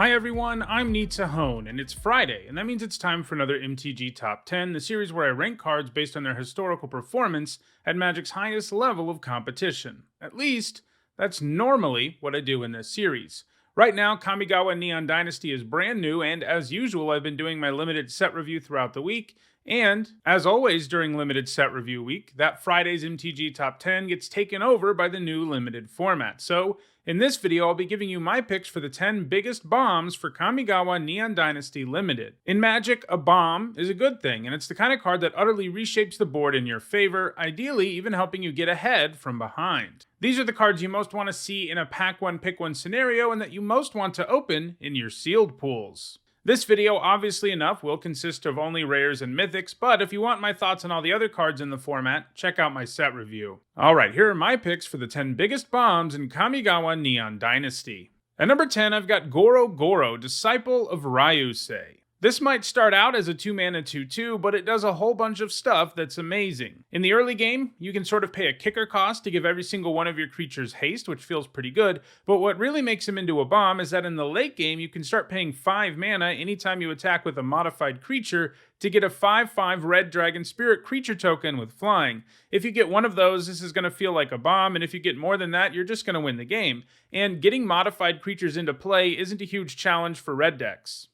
Hi everyone, I'm Hone, and it's Friday, and that means it's time for another MTG Top 10, the series where I rank cards based on their historical performance at Magic's highest level of competition. At least, that's normally what I do in this series. Right now, Kamigawa Neon Dynasty is brand new, and as usual, I've been doing my limited set review throughout the week, and as always during limited set review week, that Friday's MTG Top 10 gets taken over by the new limited format. So, in this video, I'll be giving you my picks for the 10 biggest bombs for Kamigawa Neon Dynasty Limited. In Magic, a bomb is a good thing, and it's the kind of card that utterly reshapes the board in your favor, ideally even helping you get ahead from behind. These are the cards you most want to see in a pack one pick one scenario and that you most want to open in your sealed pools. This video, obviously enough, will consist of only rares and mythics, but if you want my thoughts on all the other cards in the format, check out my set review. Alright, here are my picks for the 10 biggest bombs in Kamigawa Neon Dynasty. At number 10, I've got Goro Goro, Disciple of Ryusei. This might start out as a 2-mana 2/2, but it does a whole bunch of stuff that's amazing. In the early game, you can sort of pay a kicker cost to give every single one of your creatures haste, which feels pretty good, but what really makes him into a bomb is that in the late game, you can start paying 5 mana anytime you attack with a modified creature to get a 5/5 red dragon spirit creature token with flying. If you get one of those, this is going to feel like a bomb, and if you get more than that, you're just going to win the game. And getting modified creatures into play isn't a huge challenge for red decks.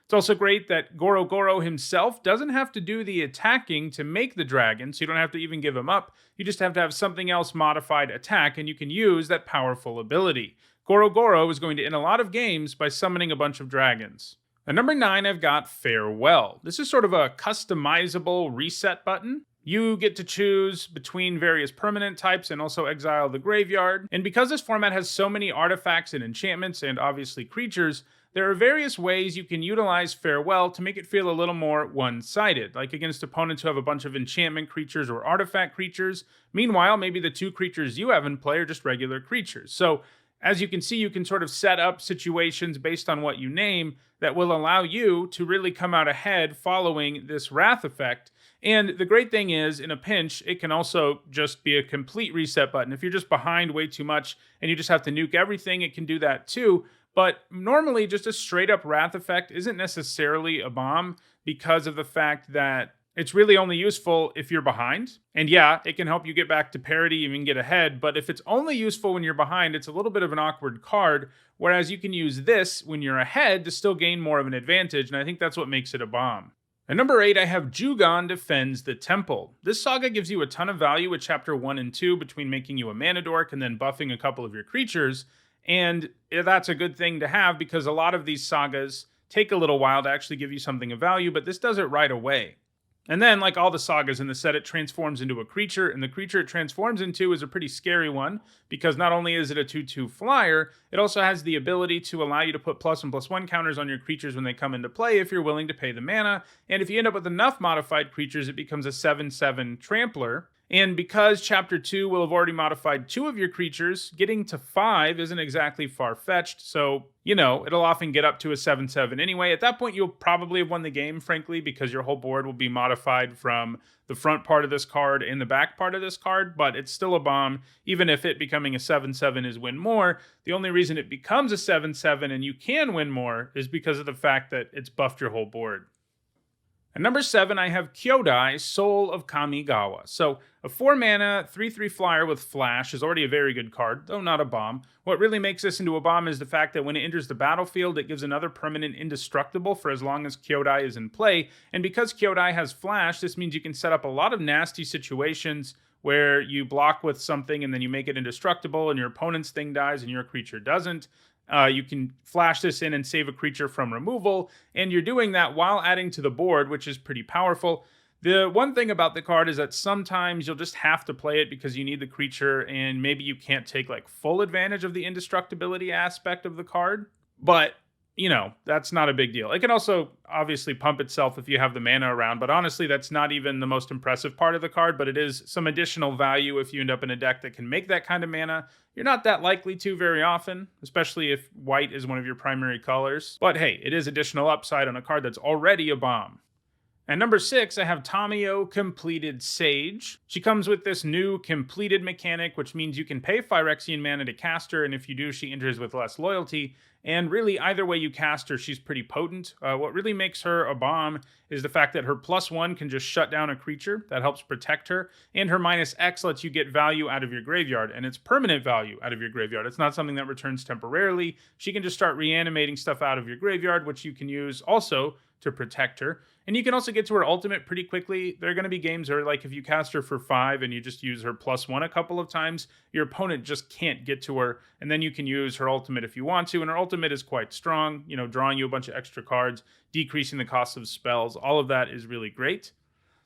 It's also great that Goro Goro himself doesn't have to do the attacking to make the dragon, so you don't have to even give him up. You just have to have something else modified attack, and you can use that powerful ability. Goro Goro is going to end a lot of games by summoning a bunch of dragons. At number 9, I've got Farewell. This is sort of a customizable reset button. You get to choose between various permanent types and also exile the graveyard. And because this format has so many artifacts and enchantments and obviously creatures, there are various ways you can utilize Farewell to make it feel a little more one-sided, like against opponents who have a bunch of enchantment creatures or artifact creatures. Meanwhile, maybe the 2 creatures you have in play are just regular creatures. So, as you can see, you can sort of set up situations based on what you name that will allow you to really come out ahead following this Wrath effect. And the great thing is, in a pinch, it can also just be a complete reset button. If you're just behind way too much and you just have to nuke everything, it can do that too. But normally, just a straight-up Wrath effect isn't necessarily a bomb because of the fact that it's really only useful if you're behind. And yeah, it can help you get back to parity, even get ahead, but if it's only useful when you're behind, it's a little bit of an awkward card, whereas you can use this when you're ahead to still gain more of an advantage, and I think that's what makes it a bomb. At number 8, I have Jugon Defends the Temple. This saga gives you a ton of value with Chapter 1 and 2 between making you a mana dork and then buffing a couple of your creatures, and that's a good thing to have because a lot of these sagas take a little while to actually give you something of value, but this does it right away. And then, like all the sagas in the set, it transforms into a creature, and the creature it transforms into is a pretty scary one, because not only is it a 2/2 flyer, it also has the ability to allow you to put +1 +1 counters on your creatures when they come into play if you're willing to pay the mana, and if you end up with enough modified creatures, it becomes a 7/7 trampler. And because Chapter 2 will have already modified 2 of your creatures, getting to 5 isn't exactly far-fetched, so, it'll often get up to a 7/7 anyway. At that point, you'll probably have won the game, frankly, because your whole board will be modified from the front part of this card and the back part of this card, but it's still a bomb, even if it becoming a 7/7 is win more. The only reason it becomes a 7/7 and you can win more is because of the fact that it's buffed your whole board. At number 7, I have Kyodai Soul of Kamigawa. So, a 4-mana, 3/3 flyer with flash is already a very good card, though not a bomb. What really makes this into a bomb is the fact that when it enters the battlefield, it gives another permanent indestructible for as long as Kyodai is in play. And because Kyodai has flash, this means you can set up a lot of nasty situations where you block with something and then you make it indestructible and your opponent's thing dies and your creature doesn't. You can flash this in and save a creature from removal, and you're doing that while adding to the board, which is pretty powerful. The one thing about the card is that sometimes you'll just have to play it because you need the creature, and maybe you can't take full advantage of the indestructibility aspect of the card, but that's not a big deal. It can also obviously pump itself if you have the mana around, but honestly, that's not even the most impressive part of the card, but it is some additional value if you end up in a deck that can make that kind of mana. You're not that likely to very often, especially if white is one of your primary colors. But hey, it is additional upside on a card that's already a bomb. At number 6, I have Tamio Completed Sage. She comes with this new completed mechanic, which means you can pay Phyrexian mana to cast her, and if you do, she enters with less loyalty. And really, either way you cast her, she's pretty potent. What really makes her a bomb is the fact that her +1 can just shut down a creature. That helps protect her. And her -X lets you get value out of your graveyard, and it's permanent value out of your graveyard. It's not something that returns temporarily. She can just start reanimating stuff out of your graveyard, which you can use also to protect her. And you can also get to her ultimate pretty quickly. There are going to be games where, like, if you cast her for 5 and you just use her +1 a couple of times, your opponent just can't get to her. And then you can use her ultimate if you want to. And her ultimate is quite strong, drawing you a bunch of extra cards, decreasing the cost of spells. All of that is really great.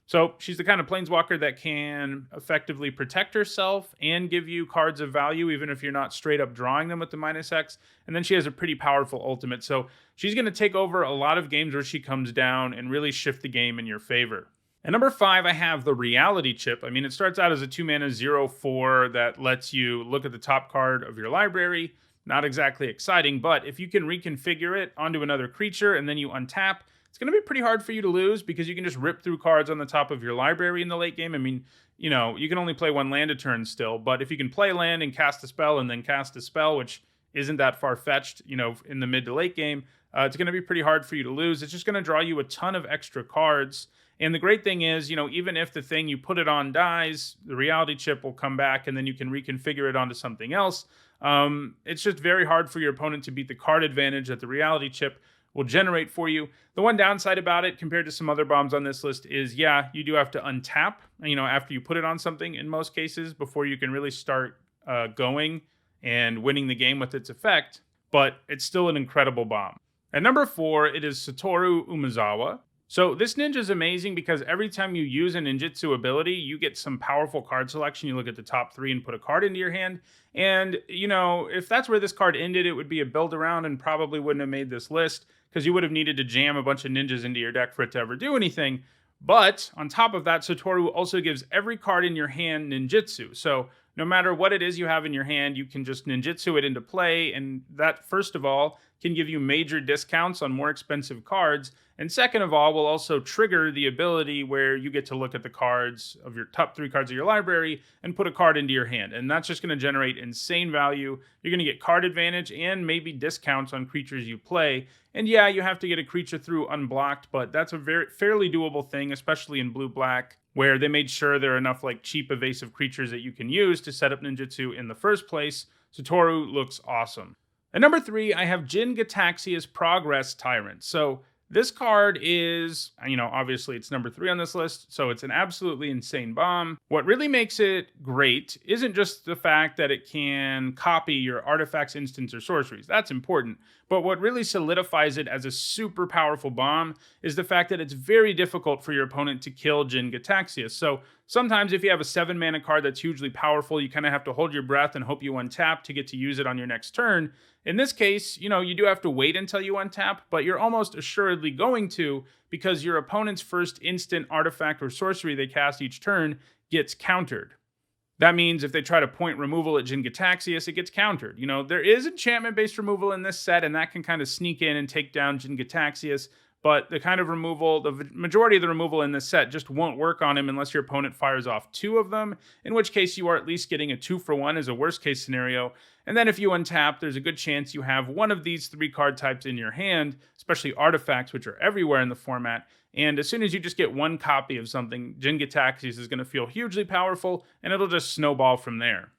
So she's the kind of planeswalker that can effectively protect herself and give you cards of value, even if you're not straight up drawing them with the -X. And then she has a pretty powerful ultimate. So she's going to take over a lot of games where she comes down and really shift the game in your favor. At number 5, I have the Reality Chip. I mean, it starts out as a 2-mana 0/4 that lets you look at the top card of your library. Not exactly exciting, but if you can reconfigure it onto another creature and then you untap, it's going to be pretty hard for you to lose because you can just rip through cards on the top of your library in the late game. I mean, you can only play 1 land a turn still, but if you can play land and cast a spell and then cast a spell, which isn't that far-fetched, in the mid to late game, it's going to be pretty hard for you to lose. It's just going to draw you a ton of extra cards. And the great thing is, even if the thing you put it on dies, the Reality Chip will come back and then you can reconfigure it onto something else. It's just very hard for your opponent to beat the card advantage that the Reality Chip will generate for you. The one downside about it compared to some other bombs on this list is, you do have to untap, after you put it on something in most cases before you can really start going and winning the game with its effect, but it's still an incredible bomb. At number 4, it is Satoru Umezawa. So this ninja is amazing because every time you use a ninjutsu ability, you get some powerful card selection. You look at the top 3 and put a card into your hand. And, if that's where this card ended, it would be a build around and probably wouldn't have made this list because you would have needed to jam a bunch of ninjas into your deck for it to ever do anything. But on top of that, Satoru also gives every card in your hand ninjutsu. So no matter what it is you have in your hand, you can just ninjutsu it into play. And that, first of all, can give you major discounts on more expensive cards. And second of all, will also trigger the ability where you get to look at the cards of your top 3 cards of your library and put a card into your hand. And that's just going to generate insane value. You're going to get card advantage and maybe discounts on creatures you play. And you have to get a creature through unblocked, but that's a fairly doable thing, especially in blue-black, where they made sure there are enough cheap evasive creatures that you can use to set up ninjutsu in the first place. Satoru looks awesome. At number 3, I have Jin Gataxia's Progress Tyrant. So this card is, obviously it's number 3 on this list, so it's an absolutely insane bomb. What really makes it great isn't just the fact that it can copy your artifacts, instants, or sorceries. That's important. But what really solidifies it as a super powerful bomb is the fact that it's very difficult for your opponent to kill Jin Gataxia. So sometimes if you have a 7-mana card that's hugely powerful, you kind of have to hold your breath and hope you untap to get to use it on your next turn. In this case, you do have to wait until you untap, but you're almost assuredly going to because your opponent's first instant, artifact, or sorcery they cast each turn gets countered. That means if they try to point removal at Jin Gataxias, it gets countered. There is enchantment-based removal in this set, and that can kind of sneak in and take down Jin Gataxias, but the kind of removal, the majority of the removal in this set just won't work on him unless your opponent fires off 2 of them, in which case you are at least getting a 2-for-1 as a worst-case scenario. And then if you untap, there's a good chance you have one of these 3 card types in your hand, especially artifacts, which are everywhere in the format. And as soon as you just get 1 copy of something, Jin Gataxias is going to feel hugely powerful, and it'll just snowball from there.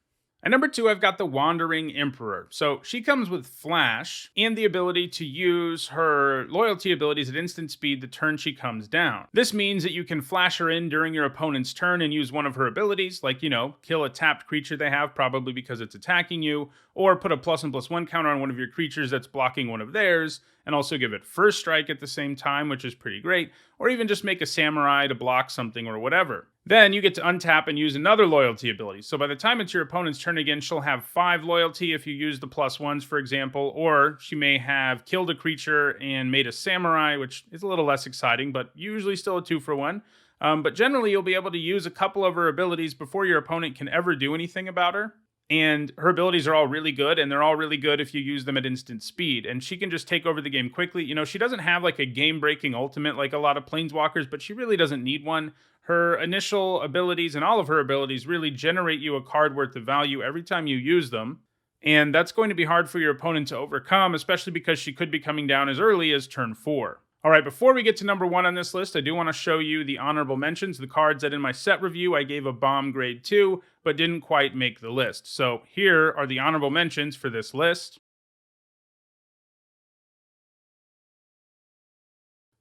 At number 2, I've got the Wandering Emperor. So she comes with Flash and the ability to use her loyalty abilities at instant speed the turn she comes down. This means that you can flash her in during your opponent's turn and use one of her abilities, like, kill a tapped creature they have, probably because it's attacking you, or put a +1/+1 counter on one of your creatures that's blocking one of theirs, and also give it first strike at the same time, which is pretty great, or even just make a samurai to block something or whatever. Then you get to untap and use another loyalty ability. So by the time it's your opponent's turn again, she'll have 5 loyalty if you use the +1s, for example, or she may have killed a creature and made a samurai, which is a little less exciting, but usually still a 2-for-1. But generally, you'll be able to use a couple of her abilities before your opponent can ever do anything about her. and her abilities are all really good, and they're all really good if you use them at instant speed, and she can just take over the game quickly. She doesn't have like a game-breaking ultimate like a lot of planeswalkers, but she really doesn't need one. Her initial abilities and all of her abilities really generate you a card worth of value every time you use them, and that's going to be hard for your opponent to overcome, especially because she could be coming down as early as turn 4. All right, before we get to number 1 on this list, I do want to show you the honorable mentions, the cards that in my set review I gave a bomb grade 2, but didn't quite make the list. So here are the honorable mentions for this list.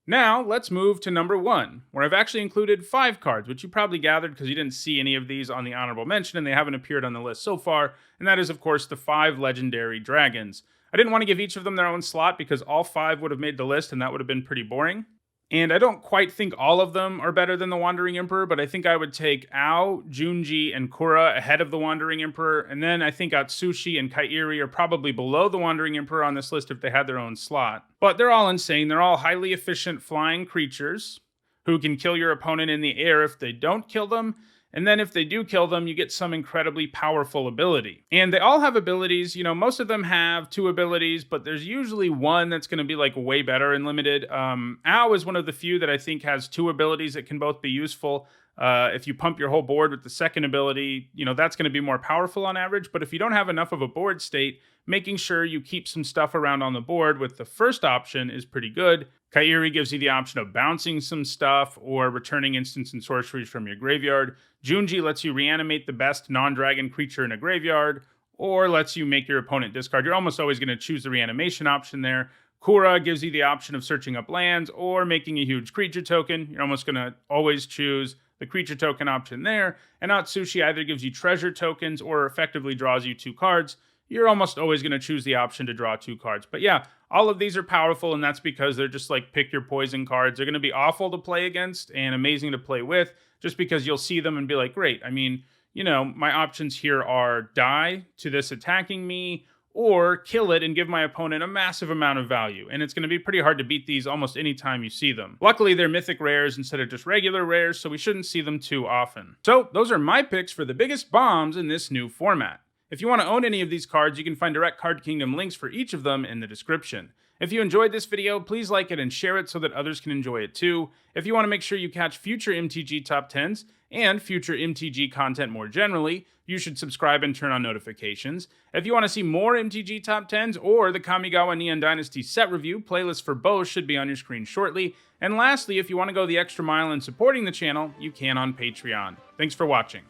Now, let's move to number 1, where I've actually included 5 cards, which you probably gathered because you didn't see any of these on the honorable mention and they haven't appeared on the list so far, and that is, of course, the 5 legendary dragons. I didn't want to give each of them their own slot because all 5 would have made the list and that would have been pretty boring. And I don't quite think all of them are better than the Wandering Emperor, but I think I would take Ao, Junji, and Kura ahead of the Wandering Emperor, and then I think Atsushi and Kairi are probably below the Wandering Emperor on this list if they had their own slot. But they're all insane. They're all highly efficient flying creatures who can kill your opponent in the air if they don't kill them, and then if they do kill them, you get some incredibly powerful ability. And they all have abilities. Most of them have 2 abilities, but there's usually one that's going to be like way better in limited. Ao is one of the few that I think has 2 abilities that can both be useful. If you pump your whole board with the second ability, that's going to be more powerful on average. But if you don't have enough of a board state, making sure you keep some stuff around on the board with the first option is pretty good. Kairi gives you the option of bouncing some stuff or returning instants and sorceries from your graveyard. Junji lets you reanimate the best non-dragon creature in a graveyard, or lets you make your opponent discard. You're almost always going to choose the reanimation option there. Kura gives you the option of searching up lands or making a huge creature token. You're almost going to always choose the creature token option there. And Atsushi either gives you treasure tokens or effectively draws you 2 cards. You're almost always going to choose the option to draw 2 cards. But yeah, all of these are powerful, and that's because they're just like pick your poison cards. They're going to be awful to play against and amazing to play with, just because you'll see them and be like, great. I mean, my options here are die to this attacking me, or kill it and give my opponent a massive amount of value. And it's going to be pretty hard to beat these almost any time you see them. Luckily, they're mythic rares instead of just regular rares, so we shouldn't see them too often. So those are my picks for the biggest bombs in this new format. If you want to own any of these cards, you can find direct Card Kingdom links for each of them in the description. If you enjoyed this video, please like it and share it so that others can enjoy it too. If you want to make sure you catch future MTG Top 10s and future MTG content more generally, you should subscribe and turn on notifications. If you want to see more MTG Top 10s or the Kamigawa Neon Dynasty set review, playlists for both should be on your screen shortly. And lastly, if you want to go the extra mile in supporting the channel, you can on Patreon. Thanks for watching.